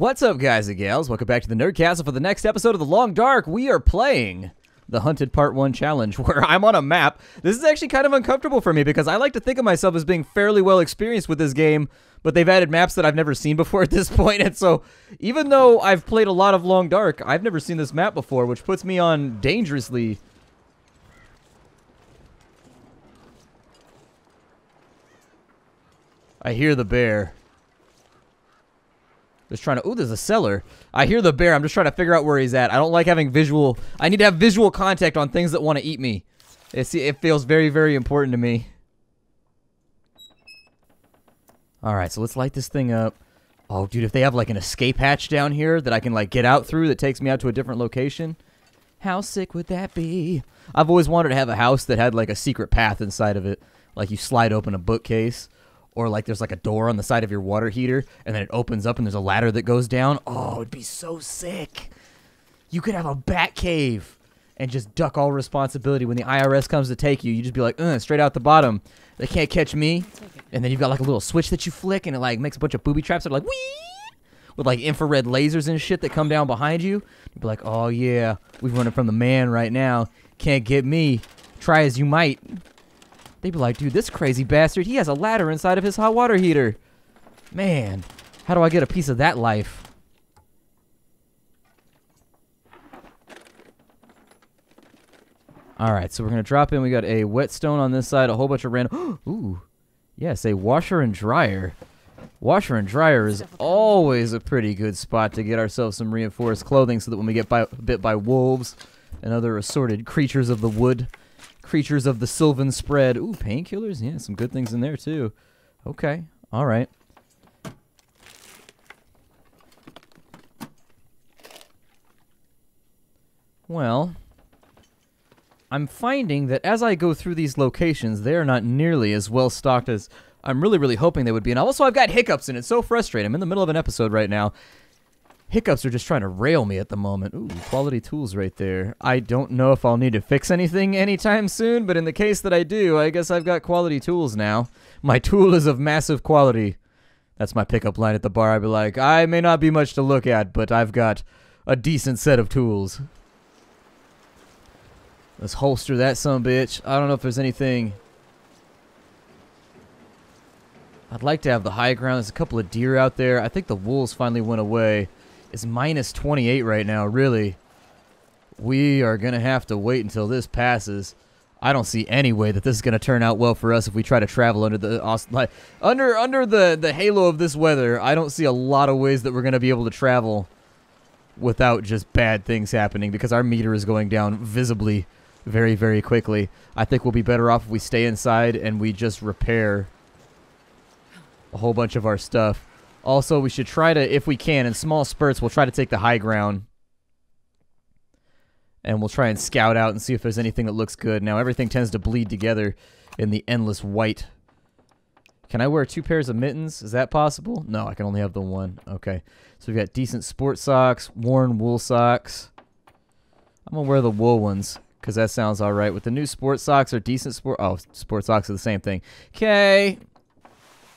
What's up, guys and gals? Welcome back to the Nerdcastle for the next episode of The Long Dark. We are playing the Hunted Part 1 Challenge, where I'm on a map. This is actually kind of uncomfortable for me because I like to think of myself as being fairly well experienced with this game, but they've added maps that I've never seen before at this point, and so even though I've played a lot of Long Dark, I've never seen this map before, which puts me on dangerously... I hear the bear. Just trying to... Ooh, there's a cellar. I hear the bear. I'm just trying to figure out where he's at. I don't like having visual... I need to have visual contact on things that want to eat me. It feels very, very important to me. Alright, so let's light this thing up. Oh, dude, if they have, like, an escape hatch down here that I can, like, get out through that takes me out to a different location, how sick would that be? I've always wanted to have a house that had, like, a secret path inside of it. Like, you slide open a bookcase. Or, like, there's, like, a door on the side of your water heater, and then it opens up and there's a ladder that goes down. Oh, it'd be so sick. You could have a bat cave and just duck all responsibility. When the IRS comes to take you, you just be like, straight out the bottom. They can't catch me. And then you've got, like, a little switch that you flick, and it, like, makes a bunch of booby traps that are like, whee! With, like, infrared lasers and shit that come down behind you. You'd be like, oh, yeah, we're running from the man right now. Can't get me. Try as you might. They'd be like, dude, this crazy bastard, he has a ladder inside of his hot water heater. Man, how do I get a piece of that life? Alright, so we're going to drop in. We got a whetstone on this side, a whole bunch of random... Ooh, yes, a washer and dryer. Washer and dryer is always a pretty good spot to get ourselves some reinforced clothing so that when we get bit by wolves and other assorted creatures of the wood... Creatures of the Sylvan spread. Ooh, painkillers? Yeah, some good things in there, too. Okay, alright. Well, I'm finding that as I go through these locations, they are not nearly as well stocked as I'm really hoping they would be. And also, I've got hiccups, and it's so frustrating. I'm in the middle of an episode right now. Hiccups are just trying to rail me at the moment. Ooh, quality tools right there. I don't know if I'll need to fix anything anytime soon, but in the case that I do, I guess I've got quality tools now. My tool is of massive quality. That's my pickup line at the bar. I'd be like, I may not be much to look at, but I've got a decent set of tools. Let's holster that sumbitch. I don't know if there's anything... I'd like to have the high ground. There's a couple of deer out there. I think the wolves finally went away. It's minus 28 right now, really. We are going to have to wait until this passes. I don't see any way that this is going to turn out well for us if we try to travel under the under the halo of this weather. I don't see a lot of ways that we're going to be able to travel without just bad things happening because our meter is going down visibly very, very quickly. I think we'll be better off if we stay inside and we just repair a whole bunch of our stuff. Also, we should try to, if we can, in small spurts, we'll try to take the high ground. And we'll try and scout out and see if there's anything that looks good. Now, everything tends to bleed together in the endless white. Can I wear 2 pairs of mittens? Is that possible? No, I can only have the one. Okay. So we've got decent sport socks, worn wool socks. I'm going to wear the wool ones, because that sounds alright. With the new sport socks or decent sport... Oh, sport socks are the same thing. Okay.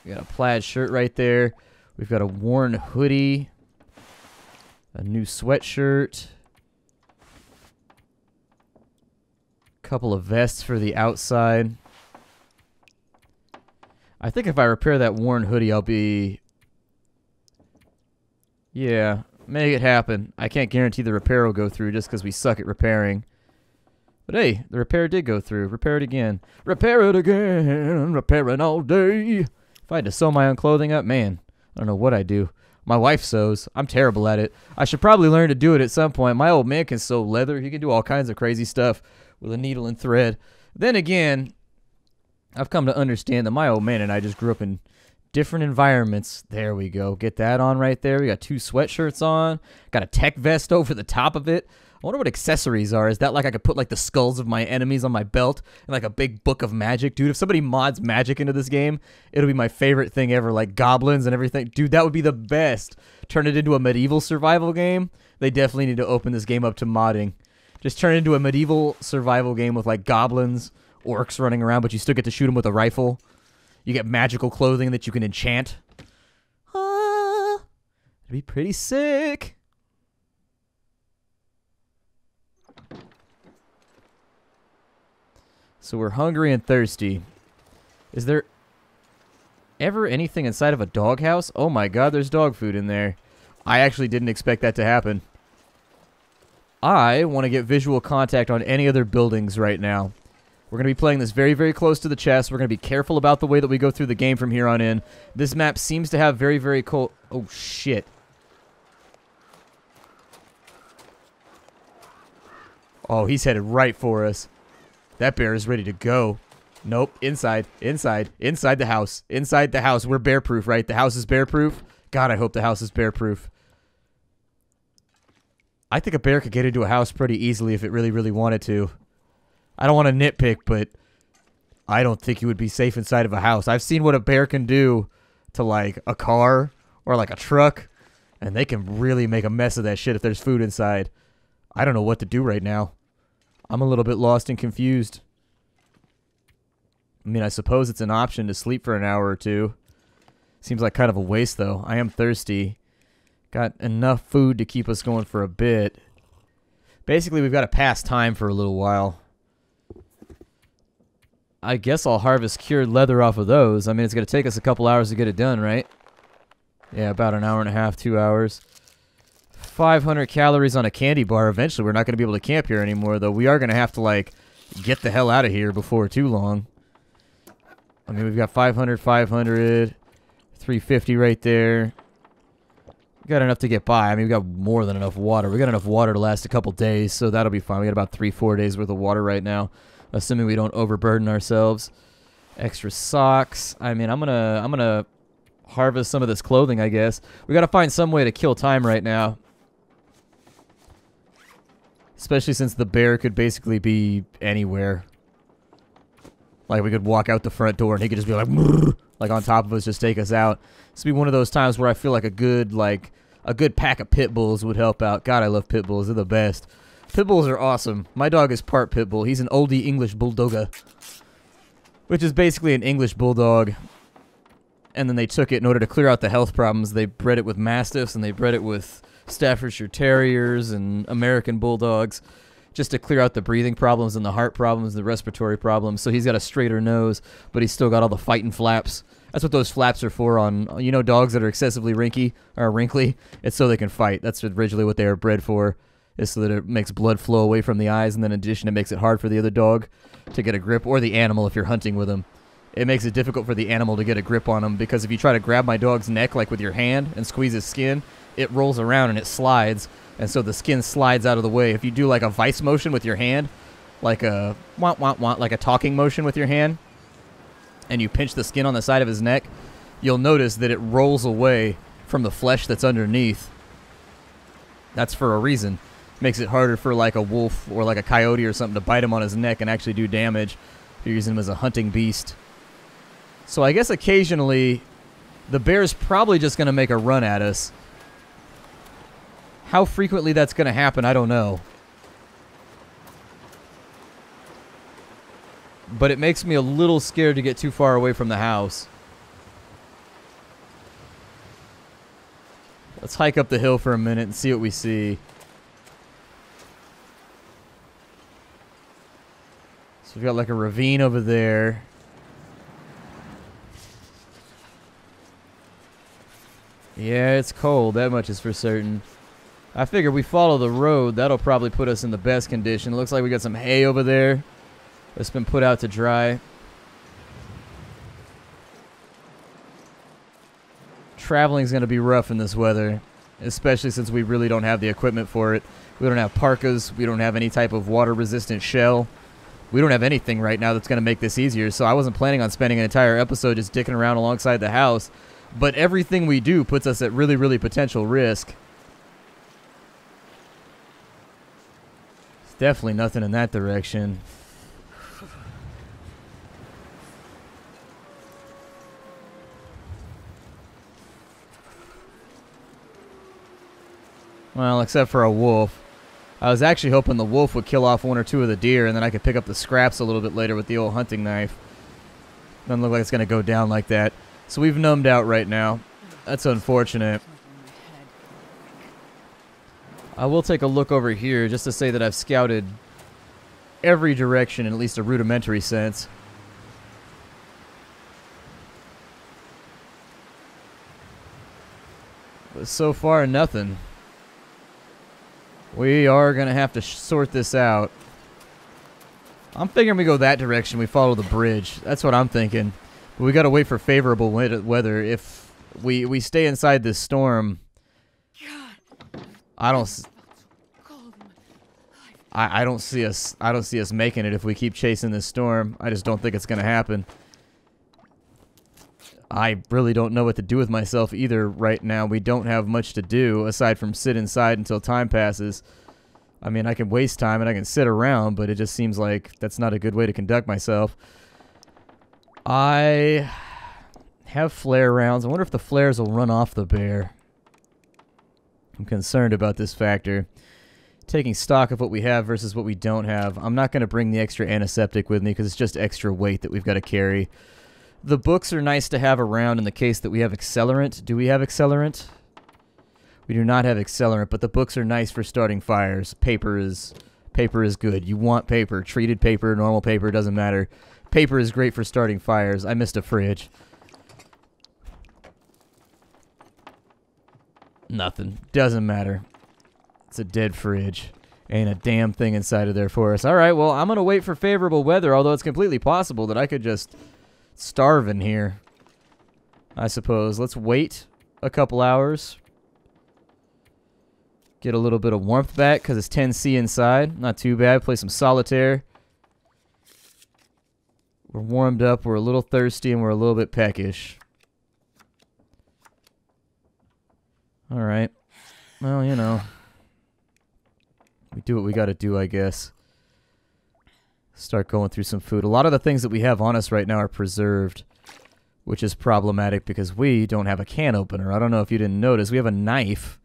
We got a plaid shirt right there. We've got a worn hoodie, a new sweatshirt, a couple of vests for the outside. I think if I repair that worn hoodie, I'll be... Yeah, make it happen. I can't guarantee the repair will go through just because we suck at repairing. But hey, the repair did go through. Repair it again. Repair it again. Repairing all day. If I had to sew my own clothing up, man... I don't know what I do. My wife sews. I'm terrible at it. I should probably learn to do it at some point. My old man can sew leather. He can do all kinds of crazy stuff with a needle and thread. Then again, I've come to understand that my old man and I just grew up in different environments. There we go. Get that on right there. We got 2 sweatshirts on. Got a tech vest over the top of it. I wonder what accessories are. Is that like I could put like the skulls of my enemies on my belt and like a big book of magic? Dude, if somebody mods magic into this game, it'll be my favorite thing ever. Like goblins and everything. Dude, that would be the best. Turn it into a medieval survival game. They definitely need to open this game up to modding. Just turn it into a medieval survival game with like goblins, orcs running around, but you still get to shoot them with a rifle. You get magical clothing that you can enchant. It'd be pretty sick. So we're hungry and thirsty. Is there ever anything inside of a doghouse? Oh my god, there's dog food in there. I actually didn't expect that to happen. I want to get visual contact on any other buildings right now. We're going to be playing this very, very close to the chest. We're going to be careful about the way that we go through the game from here on in. This map seems to have very, very cold... Oh, shit. Oh, he's headed right for us. That bear is ready to go. Nope. Inside. Inside. Inside the house. Inside the house. We're bear-proof, right? The house is bear-proof? God, I hope the house is bear-proof. I think a bear could get into a house pretty easily if it really, really wanted to. I don't want to nitpick, but I don't think you would be safe inside of a house. I've seen what a bear can do to, like, a car or, like, a truck, and they can really make a mess of that shit if there's food inside. I don't know what to do right now. I'm a little bit lost and confused. I mean, I suppose it's an option to sleep for an hour or two. Seems like kind of a waste, though. I am thirsty. Got enough food to keep us going for a bit. Basically, we've got to pass time for a little while. I guess I'll harvest cured leather off of those. I mean, it's going to take us a couple hours to get it done, right? Yeah, about an hour and a half, 2 hours. 500 calories on a candy bar. Eventually, we're not going to be able to camp here anymore, though. We are going to have to, like, get the hell out of here before too long. I mean, we've got 500, 500, 350 right there. We got enough to get by. I mean, we got more than enough water. We got enough water to last a couple days, so that'll be fine. We got about 3-4 days worth of water right now, assuming we don't overburden ourselves. Extra socks. I mean, I'm gonna harvest some of this clothing, I guess. We got to find some way to kill time right now. Especially since the bear could basically be anywhere. Like, we could walk out the front door and he could just be like on top of us, just take us out. This would be one of those times where I feel like a good pack of pit bulls would help out. God, I love pit bulls. They're the best. Pit bulls are awesome. My dog is part pit bull. He's an oldie English bulldogger, which is basically an English bulldog. And then they took it in order to clear out the health problems. They bred it with mastiffs and they bred it with Staffordshire Terriers and American bulldogs, just to clear out the breathing problems and the heart problems, the respiratory problems. So he's got a straighter nose, but he's still got all the fighting flaps. That's what those flaps are for on, you know, dogs that are excessively wrinkly. It's so they can fight. That's originally what they are bred for, is so that it makes blood flow away from the eyes, and then in addition it makes it hard for the other dog to get a grip, or the animal if you're hunting with them. It makes it difficult for the animal to get a grip on them, because if you try to grab my dog's neck, like with your hand, and squeeze his skin, it rolls around and it slides, and so the skin slides out of the way. If you do like a vice motion with your hand, like a like a talking motion with your hand, and you pinch the skin on the side of his neck, you'll notice that it rolls away from the flesh that's underneath. That's for a reason. Makes it harder for like a wolf or like a coyote or something to bite him on his neck and actually do damage if you're using him as a hunting beast. So I guess occasionally the bear's probably just going to make a run at us. How frequently that's going to happen, I don't know. But it makes me a little scared to get too far away from the house. Let's hike up the hill for a minute and see what we see. So we've got like a ravine over there. Yeah, it's cold. That much is for certain. I figure we follow the road. That'll probably put us in the best condition. It looks like we got some hay over there that's been put out to dry. Traveling's going to be rough in this weather, especially since we really don't have the equipment for it. We don't have parkas. We don't have any type of water-resistant shell. We don't have anything right now that's going to make this easier, so I wasn't planning on spending an entire episode just dicking around alongside the house. But everything we do puts us at really, really potential risk. It's definitely nothing in that direction. Well, except for a wolf. I was actually hoping the wolf would kill off one or two of the deer, and then I could pick up the scraps a little bit later with the old hunting knife. Doesn't look like it's going to go down like that. So we've numbed out right now. That's unfortunate. I will take a look over here just to say that I've scouted every direction in at least a rudimentary sense. But so far, nothing. We are going to have to sort this out. I'm figuring we go that direction. We follow the bridge. That's what I'm thinking. But we got to wait for favorable weather. If we stay inside this storm, I don't see us making it if we keep chasing this storm. I just don't think it's going to happen. I really don't know what to do with myself either right now. We don't have much to do aside from sit inside until time passes. I mean, I can waste time and I can sit around, but it just seems like that's not a good way to conduct myself. I have flare rounds. I wonder if the flares will run off the bear. I'm concerned about this factor. Taking stock of what we have versus what we don't have. I'm not going to bring the extra antiseptic with me because it's just extra weight that we've got to carry. The books are nice to have around in the case that we have accelerant. Do we have accelerant? We do not have accelerant, but the books are nice for starting fires. Paper is good. You want paper. Treated paper, normal paper, doesn't matter. Paper is great for starting fires. I missed a fridge. Nothing. Doesn't matter. It's a dead fridge. Ain't a damn thing inside of there for us. Alright, well, I'm going to wait for favorable weather, although it's completely possible that I could just starve in here, I suppose. Let's wait a couple hours. Get a little bit of warmth back because it's 10°C inside. Not too bad. Play some solitaire. We're warmed up. We're a little thirsty and we're a little bit peckish. Alright. Well, you know. We do what we gotta do, I guess. Start going through some food. A lot of the things that we have on us right now are preserved, which is problematic because we don't have a can opener. I don't know if you didn't notice. We have a knife,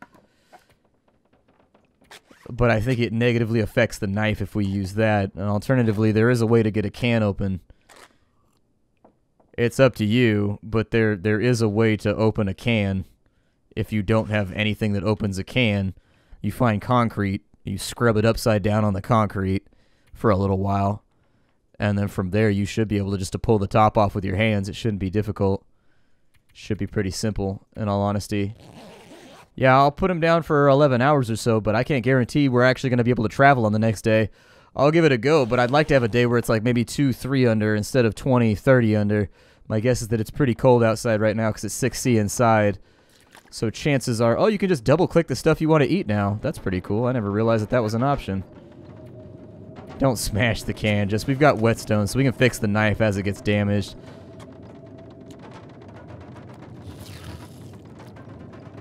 but I think it negatively affects the knife if we use that. And alternatively, there is a way to get a can open. It's up to you, but there is a way to open a can if you don't have anything that opens a can. You find concrete, you scrub it upside down on the concrete for a little while, and then from there you should be able to just to pull the top off with your hands. It shouldn't be difficult. Should be pretty simple, in all honesty. Yeah, I'll put him down for 11 hours or so, but I can't guarantee we're actually going to be able to travel on the next day. I'll give it a go, but I'd like to have a day where it's like maybe 2-3 under instead of 20-30 under. My guess is that it's pretty cold outside right now because it's 6°C inside. So chances are... Oh, you can just double-click the stuff you want to eat now. That's pretty cool. I never realized that that was an option. Don't smash the can. Just, we've got whetstone, so we can fix the knife as it gets damaged.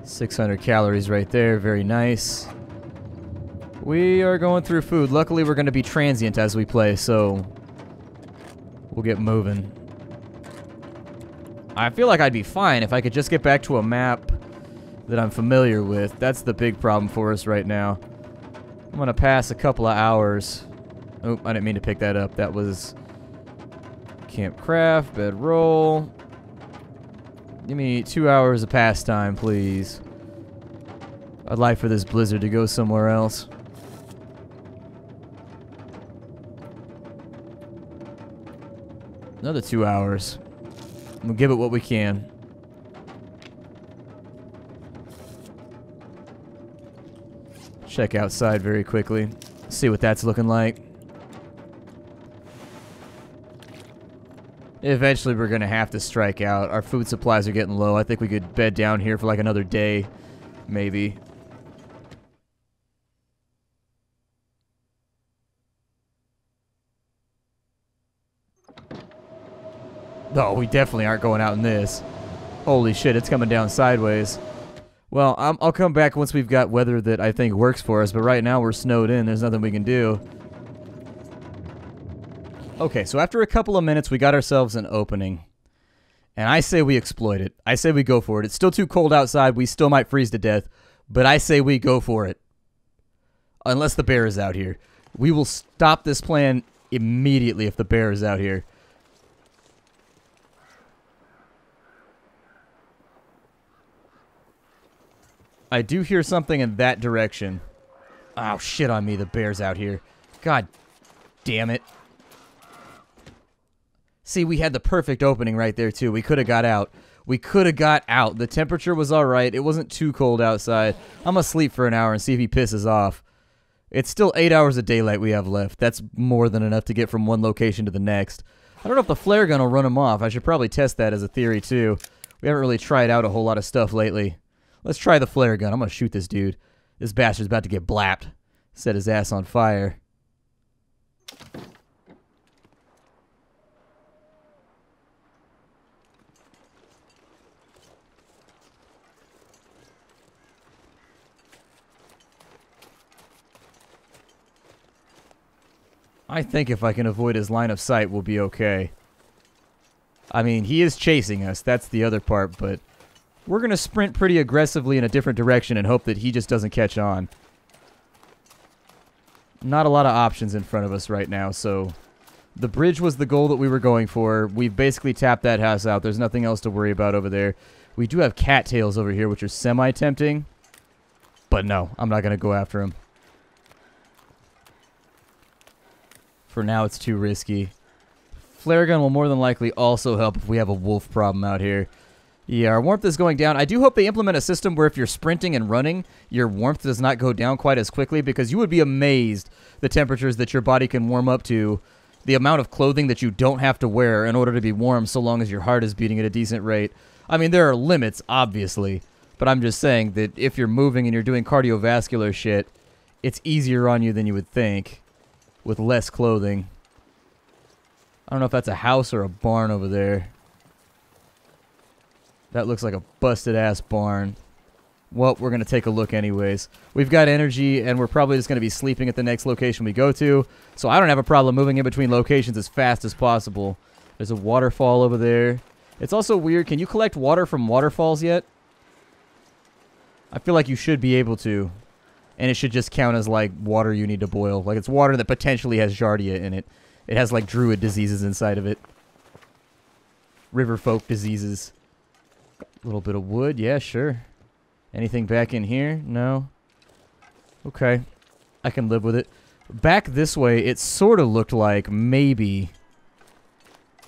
600 calories right there. Very nice. We are going through food. Luckily, we're going to be transient as we play, so we'll get moving. I feel like I'd be fine if I could just get back to a map that I'm familiar with. That's the big problem for us right now. I'm going to pass a couple of hours. Oh, I didn't mean to pick that up. That was Camp Craft, bedroll. Give me 2 hours of pastime, please. I'd like for this blizzard to go somewhere else. Another 2 hours. We'll give it what we can. Check outside very quickly. See what that's looking like. Eventually we're going to have to strike out. Our food supplies are getting low. I think we could bed down here for like another day, maybe. No, we definitely aren't going out in this. Holy shit, it's coming down sideways. Well, I'll come back once we've got weather that I think works for us, but right now we're snowed in. There's nothing we can do. Okay, so after a couple of minutes, we got ourselves an opening. And I say we exploit it. I say we go for it. It's still too cold outside. We still might freeze to death. But I say we go for it. Unless the bear is out here. We will stop this plan immediately if the bear is out here. I do hear something in that direction. Oh, shit on me. The bear's out here. God damn it. See, we had the perfect opening right there, too. We could have got out. We could have got out. The temperature was all right. It wasn't too cold outside. I'm going to sleep for an hour and see if he pisses off. It's still 8 hours of daylight we have left. That's more than enough to get from one location to the next. I don't know if the flare gun will run him off. I should probably test that as a theory, too. We haven't really tried out a whole lot of stuff lately. Let's try the flare gun. I'm going to shoot this dude. This bastard's about to get blapped. Set his ass on fire. I think if I can avoid his line of sight, we'll be okay. I mean, he is chasing us. That's the other part, but we're going to sprint pretty aggressively in a different direction and hope that he just doesn't catch on. Not a lot of options in front of us right now, so the bridge was the goal that we were going for. We've basically tapped that house out. There's nothing else to worry about over there. We do have cattails over here, which are semi-tempting, but no, I'm not going to go after him. For now, it's too risky. Flare gun will more than likely also help if we have a wolf problem out here. Yeah, our warmth is going down. I do hope they implement a system where if you're sprinting and running, your warmth does not go down quite as quickly, because you would be amazed the temperatures that your body can warm up to, the amount of clothing that you don't have to wear in order to be warm so long as your heart is beating at a decent rate. I mean, there are limits, obviously, but I'm just saying that if you're moving and you're doing cardiovascular shit, it's easier on you than you would think with less clothing. I don't know if that's a house or a barn over there. That looks like a busted-ass barn. Well, we're going to take a look anyways. We've got energy, and we're probably just going to be sleeping at the next location we go to. So I don't have a problem moving in between locations as fast as possible. There's a waterfall over there. It's also weird. Can you collect water from waterfalls yet? I feel like you should be able to. And it should just count as, like, water you need to boil. Like, it's water that potentially has Giardia in it. It has, like, druid diseases inside of it. River folk diseases. A little bit of wood, yeah, sure. Anything back in here? No. Okay. I can live with it. Back this way, it sort of looked like maybe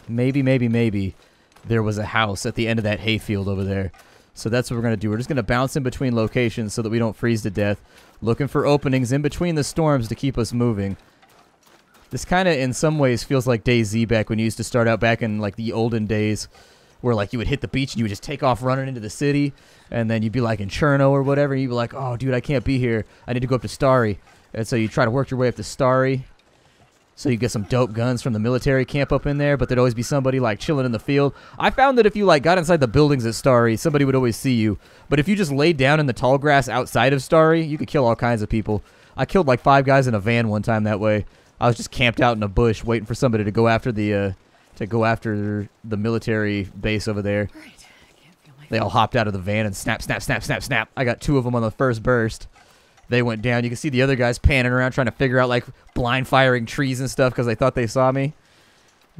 there was a house at the end of that hayfield over there. So that's what we're going to do. We're just going to bounce in between locations so that we don't freeze to death. Looking for openings in between the storms to keep us moving. This kind of, in some ways, feels like DayZ back when you used to start out back in, like, the olden days, where, like, you would hit the beach and you would just take off running into the city, and then you'd be, like, in Cherno or whatever, and you'd be like, oh, dude, I can't be here. I need to go up to Starry. And so you try to work your way up to Starry, so you get some dope guns from the military camp up in there, but there'd always be somebody, like, chilling in the field. I found that if you, like, got inside the buildings at Starry, somebody would always see you. But if you just laid down in the tall grass outside of Starry, you could kill all kinds of people. I killed, like, 5 guys in a van one time that way. I was just camped out in a bush waiting for somebody to go after the military base over there. They all hopped out of the van and snap, snap, snap, snap, snap. I got 2 of them on the first burst. They went down. You can see the other guys panning around trying to figure out, like, blind firing trees and stuff because they thought they saw me.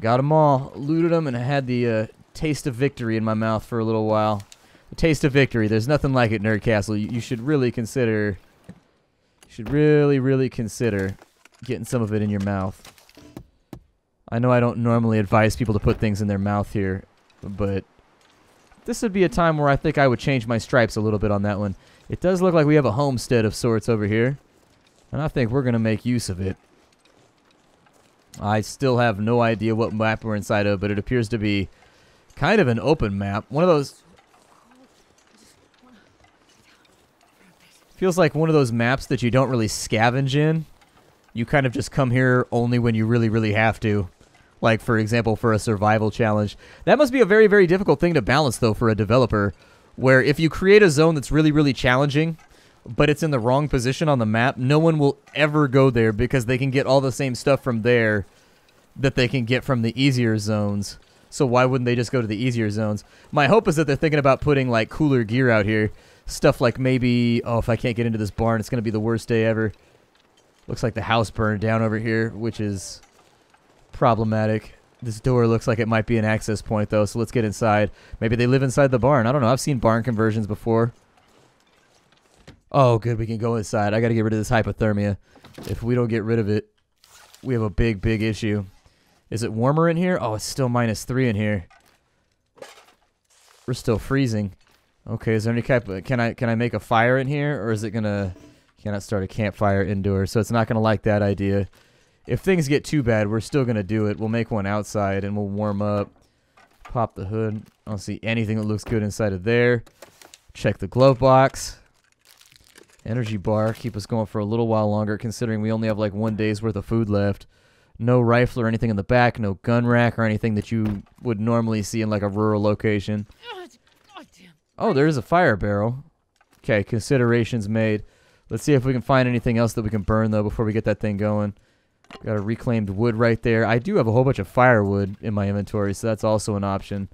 Got them all. Looted them, and I had the taste of victory in my mouth for a little while. The taste of victory. There's nothing like it, Nerd Castle. You should really consider... really consider getting some of it in your mouth. I know I don't normally advise people to put things in their mouth here, but this would be a time where I think I would change my stripes a little bit on that one. It does look like we have a homestead of sorts over here, and I think we're going to make use of it. I still have no idea what map we're inside of, but it appears to be kind of an open map. One of those... Feels like one of those maps that you don't really scavenge in. You kind of just come here only when you really have to. Like, for example, for a survival challenge. That must be a very difficult thing to balance, though, for a developer. Where if you create a zone that's really challenging, but it's in the wrong position on the map, no one will ever go there because they can get all the same stuff from there that they can get from the easier zones. So why wouldn't they just go to the easier zones? My hope is that they're thinking about putting, like, cooler gear out here. Stuff like maybe, oh, if I can't get into this barn, it's going to be the worst day ever. Looks like the house burned down over here, which is problematic. This door looks like it might be an access point, though, so let's get inside. Maybe they live inside the barn. I don't know. I've seen barn conversions before. Oh, good. We can go inside. I got to get rid of this hypothermia. If we don't get rid of it, we have a big, big issue. Is it warmer in here? Oh, it's still -3 in here. We're still freezing. Okay, is there any type of, can I make a fire in here, or is it gonna, cannot start a campfire indoors, so it's not gonna like that idea. If things get too bad, we're still gonna do it. We'll make one outside and we'll warm up. Pop the hood. I don't see anything that looks good inside of there. Check the glove box. Energy bar, keep us going for a little while longer, considering we only have like 1 day's worth of food left. No rifle or anything in the back, no gun rack or anything that you would normally see in like a rural location. Oh, there is a fire barrel. Okay, considerations made. Let's see if we can find anything else that we can burn, though, before we get that thing going. Got a reclaimed wood right there. I do have a whole bunch of firewood in my inventory, so that's also an option.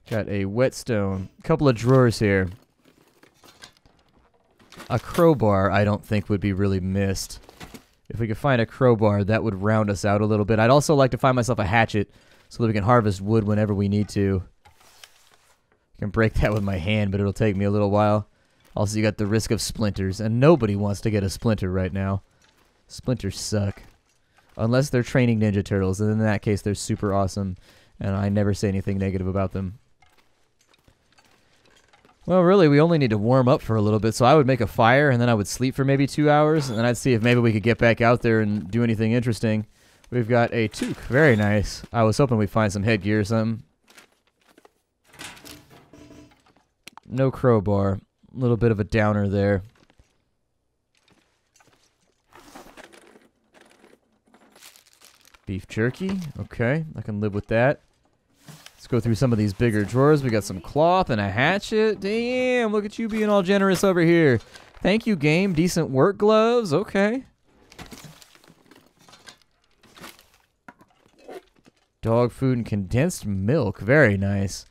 Got a whetstone. A couple of drawers here. A crowbar, I don't think, would be really missed. If we could find a crowbar, that would round us out a little bit. I'd also like to find myself a hatchet so that we can harvest wood whenever we need to. I can break that with my hand, but it'll take me a little while. Also, you got the risk of splinters, and nobody wants to get a splinter right now. Splinters suck. Unless they're training Ninja Turtles, and in that case, they're super awesome, and I never say anything negative about them. Well, really, we only need to warm up for a little bit, so I would make a fire, and then I would sleep for maybe 2 hours, and then I'd see if maybe we could get back out there and do anything interesting. We've got a toque. Very nice. I was hoping we'd find some headgear or something. No crowbar. A little bit of a downer there. Beef jerky. Okay, I can live with that. Let's go through some of these bigger drawers. We got some cloth and a hatchet. Damn, look at you being all generous over here. Thank you, game. Decent work gloves. Okay. Dog food and condensed milk. Very nice.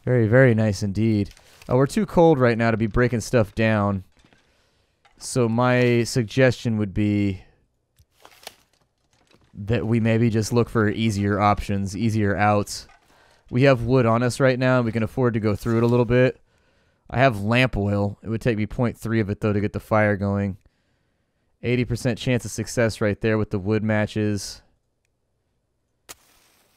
Very, very nice indeed. We're too cold right now to be breaking stuff down. So my suggestion would be that we maybe just look for easier options, easier outs. We have wood on us right now, and we can afford to go through it a little bit. I have lamp oil. It would take me 0.3 of it, though, to get the fire going. 80% chance of success right there with the wood matches.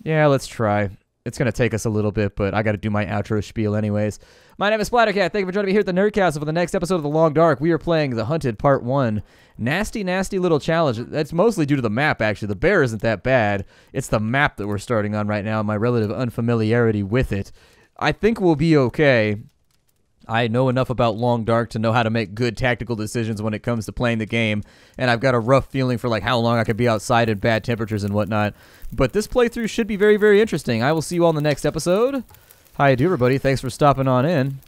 Yeah, let's try. It's going to take us a little bit, but I got to do my outro spiel anyways. My name is Splattercat. Thank you for joining me here at the Nerdcastle for the next episode of The Long Dark. We are playing The Hunted Part 1. Nasty, nasty little challenge. That's mostly due to the map, actually. The bear isn't that bad. It's the map that we're starting on right now and my relative unfamiliarity with it. I think we'll be okay. I know enough about Long Dark to know how to make good tactical decisions when it comes to playing the game, and I've got a rough feeling for like how long I could be outside in bad temperatures and whatnot. But this playthrough should be very, very interesting. I will see you all in the next episode. How you do, everybody? Thanks for stopping on in.